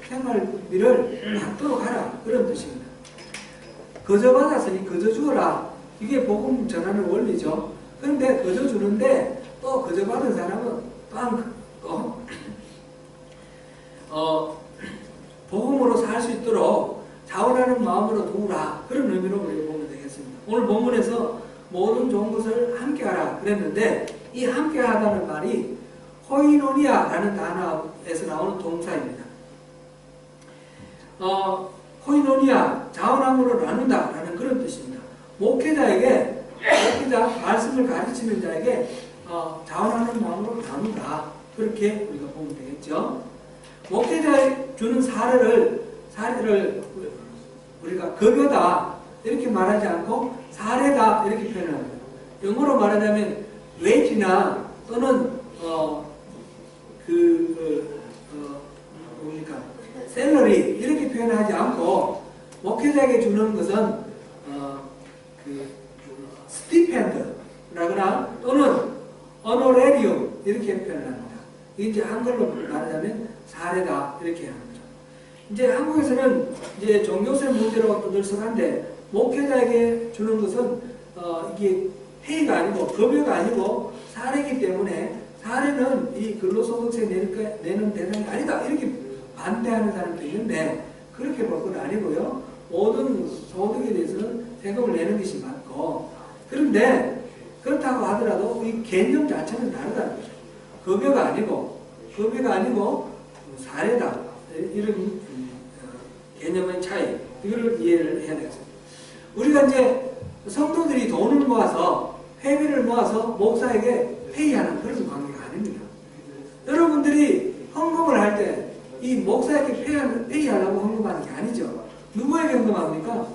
생활비를 받도록 하라 그런 뜻입니다. 거저 받았으니 거저 주어라. 이게 복음 전하는 원리죠. 그런데 거저 주는데 또 거저 받은 사람은 또 복음으로 살 수 있도록 자원하는 마음으로 도우라 그런 의미로 우리가 보면 되겠습니다. 오늘 본문에서 모든 좋은 것을 함께하라 그랬는데 이 함께하다는 말이 코이노니아라는 단어에서 나오는 동사입니다. 코이노니아 자원함으로 나눈다라는 그런 뜻입니다. 목회자 말씀을 가르치는 자에게 자원하는 마음으로 나눈다 그렇게 우리가 보면 되겠죠. 목회자에 주는 사례를 우리가 급여다 이렇게 말하지 않고 사례다 이렇게 표현합니다. 영어로 말하자면 웨이지나 또는 뭡니까 셀러리 이렇게 표현하지 않고 목회자에게 주는 것은 스티펜드라거나 또는 어노레리움 이렇게 표현합니다. 이게 이제 한글로 말하자면 사례다 이렇게 합니다. 이제 한국에서는 이제 종교세 문제로 떠들썩한데 목회자에게 주는 것은 이게 페이가 아니고 급여가 아니고 사례이기 때문에 사례는 이 근로소득세 내는 대상이 아니다 이렇게 반대하는 사람도 있는데 그렇게 볼 건 아니고요. 모든 소득에 대해서는 세금을 내는 것이 맞고 그런데 그렇다고 하더라도 이 개념 자체는 다르다는 거죠. 급여가 아니고 사례다 이런 개념의 차이 이걸 이해를 해야 되겠습니다. 우리가 이제 성도들이 돈을 모아서 회비를 모아서 목사에게 회의하는 그런 관계가 아닙니다. 여러분들이 헌금을 할 때 이 목사에게 회의하려고 헌금하는 게 아니죠. 누구에게 헌금합니까?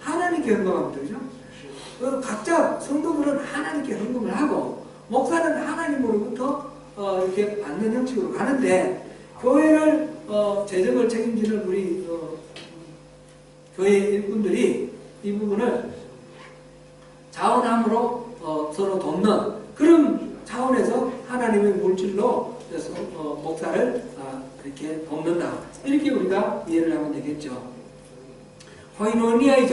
하나님께 헌금합니다. 그죠? 각자 성도들은 하나님께 헌금을 하고 목사는 하나님으로부터 이렇게 받는 형식으로 가는데 교회를 재정을 책임지는 우리 교회 일꾼들이 이 부분을 자원함으로 서로 돕는 그런 차원에서 하나님의 물질로 목사를 이렇게 돕는다. 이렇게 우리가 이해를 하면 되겠죠. 코이노니아의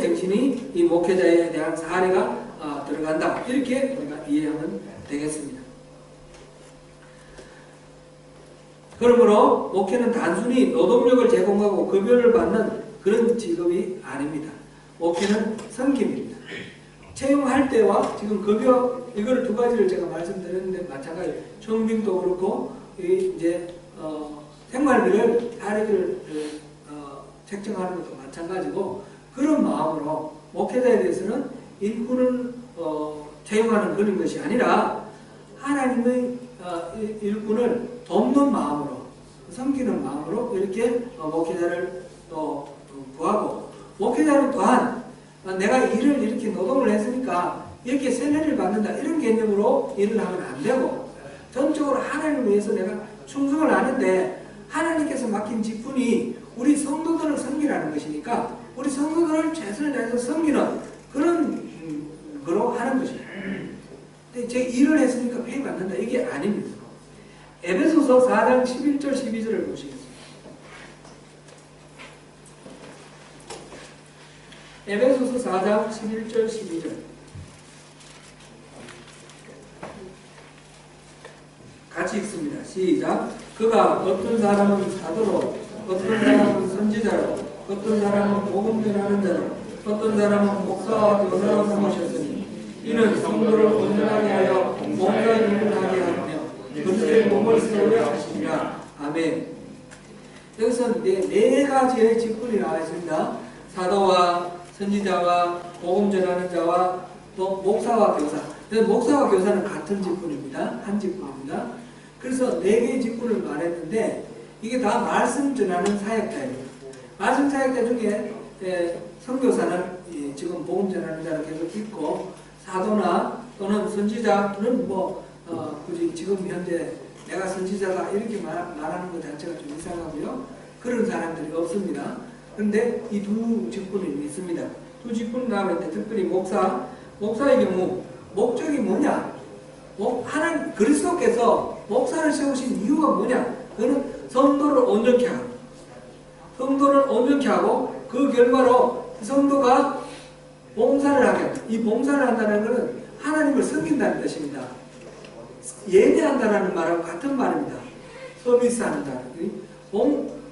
정신이 이 목회자에 대한 사례가 들어간다. 이렇게 우리가 이해하면 되겠습니다. 그러므로 목회는 단순히 노동력을 제공하고 급여를 받는 그런 직업이 아닙니다. 목회는 섬김입니다. 채용할 때와 지금 급여 이걸 두 가지를 제가 말씀드렸는데 마찬가지. 청빙도 그렇고 이제 생활비를 사례비를 책정하는 것도 마찬가지고 그런 마음으로 목회자에 대해서는 일꾼을 채용하는 그런 것이 아니라 하나님의 일꾼을 돕는 마음으로 섬기는 마음으로 이렇게 목회자를 또 구하고 목회자는 또한 내가 일을 이렇게 노동을 했으니까 이렇게 셀러리를 받는다 이런 개념으로 일을 하면 안 되고 전적으로 하나님을 위해서 내가 충성을 하는데 하나님께서 맡긴 직분이 우리 성도들을 섬기라는 것이니까 우리 성도들을 최선을 다해서 섬기는 그런 거로 하는 것입니다. 근데 제 일을 했으니까 회의 받는다 이게 아닙니다. 에베소서 4장 11절 12절을 보시겠습니다. 에베소서 4장 11절 12절 같이 읽습니다. 시작. 그가 어떤 사람은 사도로 어떤 사람은 선지자로 어떤 사람은 복음 전하는 자로 어떤 사람은 목사와 교사로 삼으셨으니 이는 성도를 온전하게 하여 몸과 일을 하게 하며 그리스도의 몸을 세우려 하시니라. 아멘. 여기서 네 가지의 직분이 나와 있습니다. 사도와 선지자와 복음 전하는 자와 또 목사와 교사. 목사와 교사는 같은 직분입니다. 한 직분입니다. 그래서 네 개의 직분을 말했는데 이게 다 말씀 전하는 사역자입니다. 말씀 사역자 중에 선교사는 지금 복음 전하는 자로 계속 있고 사도나 또는 선지자는 굳이 지금 현재 내가 선지자다 이렇게 말하는 것 자체가 좀 이상하고요. 그런 사람들이 없습니다. 그런데 이 두 직분이 있습니다. 두 직분 다음에 특별히 목사의 경우 목적이 뭐냐? 하나님 그리스도께서 목사를 세우신 이유가 뭐냐? 그는 성도를 온전케 하고 그 결과로 성도가 봉사를 하게 합니다. 이 봉사를 한다는 것은 하나님을 섬긴다는 뜻입니다. 예배한다는 말하고 같은 말입니다. 서비스한다는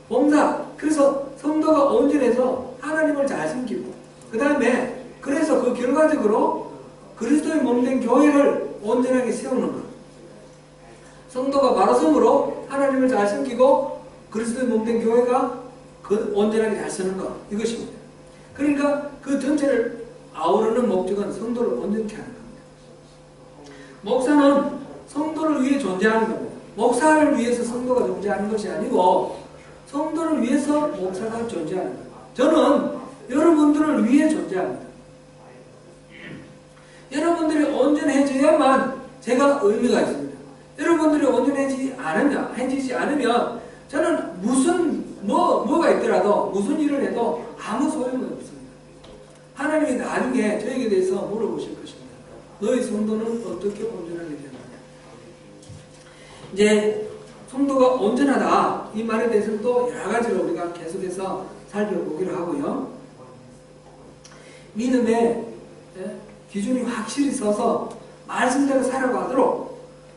봉사. 그래서 성도가 온전해서 하나님을 잘 섬기고 그 다음에 그래서 그 결과적으로 그리스도의 몸된 교회를 온전하게 세우는 것. 성도가 바로 섬으로 하나님을 잘 섬기고 그리스도의 몸된 교회가 온전하게 잘 쓰는 것. 이것입니다. 그러니까 그 전체를 아우르는 목적은 성도를 온전케 하는 겁니다. 목사는 성도를 위해 존재하는 겁니다. 목사를 위해서 성도가 존재하는 것이 아니고 성도를 위해서 목사가 존재하는 겁니다. 저는 여러분들을 위해 존재합니다. 여러분들이 온전해져야만 제가 의미가 있습니다. 여러분들이 온전해지지 않으면 저는 뭐가 있더라도 무슨 일을 해도 아무 소용은 없습니다. 하나님이 나중에 저에게 대해서 물어보실 것입니다. 너희 성도는 어떻게 온전하게 되었느냐. 이제 성도가 온전하다 이 말에 대해서는 또 여러 가지로 우리가 계속해서 살펴보기로 하고요. 믿음의 기준이 확실히 서서 말씀대로 살아가도록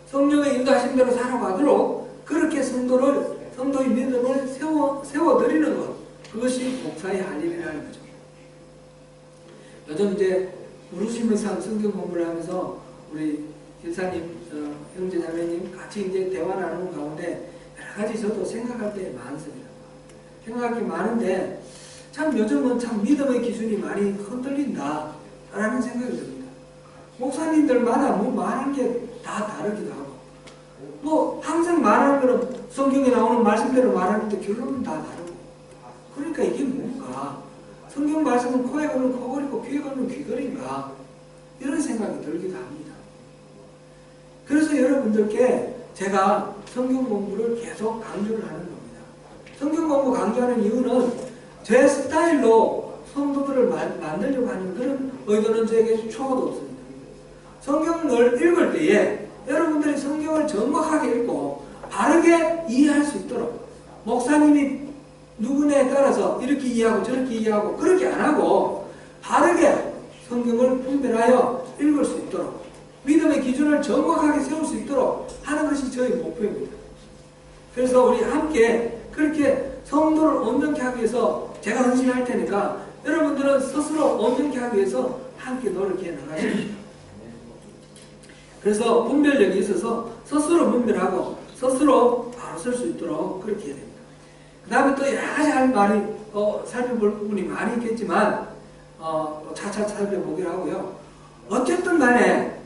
성령의 인도하신 대로 살아가도록 그렇게 성도의 믿음을 세워드리는 것, 그것이 목사의 할 일이라는 거죠. 요즘 이제 부르심의 삶 성경 공부를 하면서 우리 길사님, 형제 자매님 같이 이제 대화 나누는 가운데 여러 가지 저도 생각할 게 많습니다. 생각할 게 많은데 참 요즘은 참 믿음의 기준이 많이 흔들린다 라는 생각이 듭니다. 목사님들마다 뭐 말하는 게 다 다르기도 하고 뭐 항상 말하는 거는 성경에 나오는 말씀대로 말하는데 결론은 다 다르고 그러니까 이게 뭔가 성경 말씀은 코에 걸면 코걸이고 귀에 걸면 귀걸인가 이런 생각이 들기도 합니다. 그래서 여러분들께 제가 성경 공부를 계속 강조를 하는 겁니다. 성경 공부 강조하는 이유는 제 스타일로 성도들을 만들려고 하는 그런 의도는 저에게 초도 없습니다. 성경을 읽을 때에 여러분들이 성경을 정확하게 읽고 바르게 이해할 수 있도록 목사님이 누구냐에 따라서 이렇게 이해하고 저렇게 이해하고 그렇게 안 하고 바르게 성경을 분별하여 읽을 수 있도록 믿음의 기준을 정확하게 세울 수 있도록 하는 것이 저희 목표입니다. 그래서 우리 함께 그렇게 성도를 온전케 하기 위해서 제가 헌신할 테니까 여러분들은 스스로 온전케 하기 위해서 함께 노력해 나가십시오. 그래서 분별력이 있어서 스스로 분별하고 스스로 바로 설 수 있도록 그렇게 해야 됩니다. 그 다음에 또 여러 가지 할 말이 살펴볼 부분이 많이 있겠지만 차차 살펴보기로 하고요. 어쨌든 간에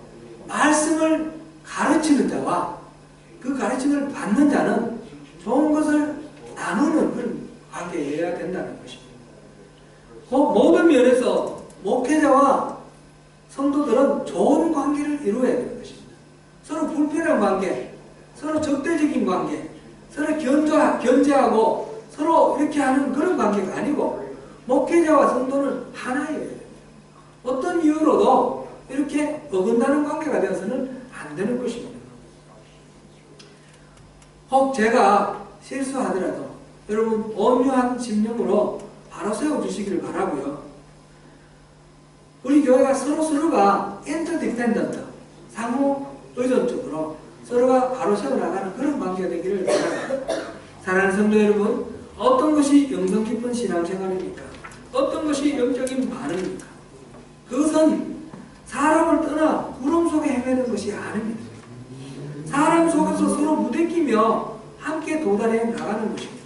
말씀을 가르치는 자와 그 가르침을 받는 자는 좋은 것을 나누는 그런 관계여야 된다는 것입니다. 그 모든 면에서 목회자와 성도들은 좋은 관계를 이루어야 되는 것입니다. 서로 불편한 관계, 서로 적대적인 관계, 서로 견제하고 서로 이렇게 하는 그런 관계가 아니고 목회자와 성도는 하나예요. 어떤 이유로도 이렇게 어긋나는 관계가 되어서는 안 되는 것입니다. 혹 제가 실수하더라도 여러분 온유한 심령으로 바로 세워주시기를 바라고요. 우리 교회가 서로가 인터디펜던트, 상호 의존적으로 서로가 바로 세워나가는 그런 관계가 되기를 바랍니다. 사랑하는 성도 여러분, 어떤 것이 영성 깊은 신앙생활입니까? 어떤 것이 영적인 반응입니까? 그것은 사람을 떠나 구름 속에 헤매는 것이 아닙니다. 사람 속에서 서로 부대끼며 함께 도달해 나가는 것입니다.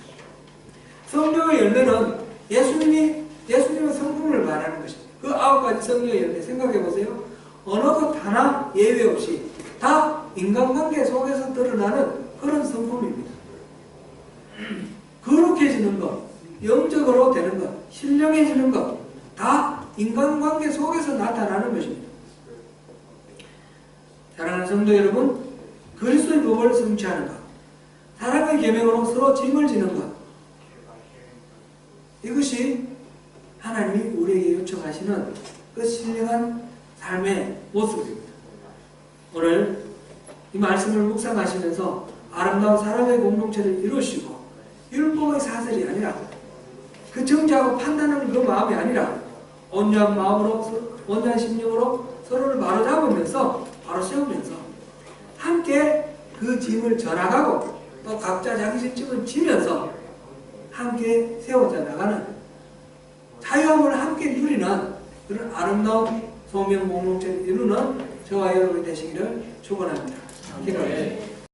성령의 열매는 예수님의 성품을 말하는 것입니다. 그 9가지 성령의 열매 생각해 보세요. 어느 것 하나 예외 없이 다 인간관계 속에서 드러나는 그런 성품입니다. 거룩해지는 것, 영적으로 되는 것, 신령해지는 것, 다 인간관계 속에서 나타나는 것입니다. 사랑하는 성도 여러분, 그리스도의 법을 성취하는 것, 사랑의 계명으로 서로 짐을 지는 것, 이것이 하나님이 우리에게 요청하시는 그 신령한 삶의 모습입니다. 오늘 이 말씀을 묵상하시면서 아름다운 사랑의 공동체를 이루시고 율법의 사슬이 아니라 그 정죄하고 판단하는 그 마음이 아니라 온유한 마음으로 온유한 심령으로 서로를 바로잡으면서 바로 세우면서 함께 그 짐을 져나가고 또 각자 자기 짐을 지면서 함께 세워져 나가는 자유함을 함께 누리는 그런 아름다운 소명 공동체를 이루는 저와 여러분이 되시기를 축원합니다. 기도하겠습니다.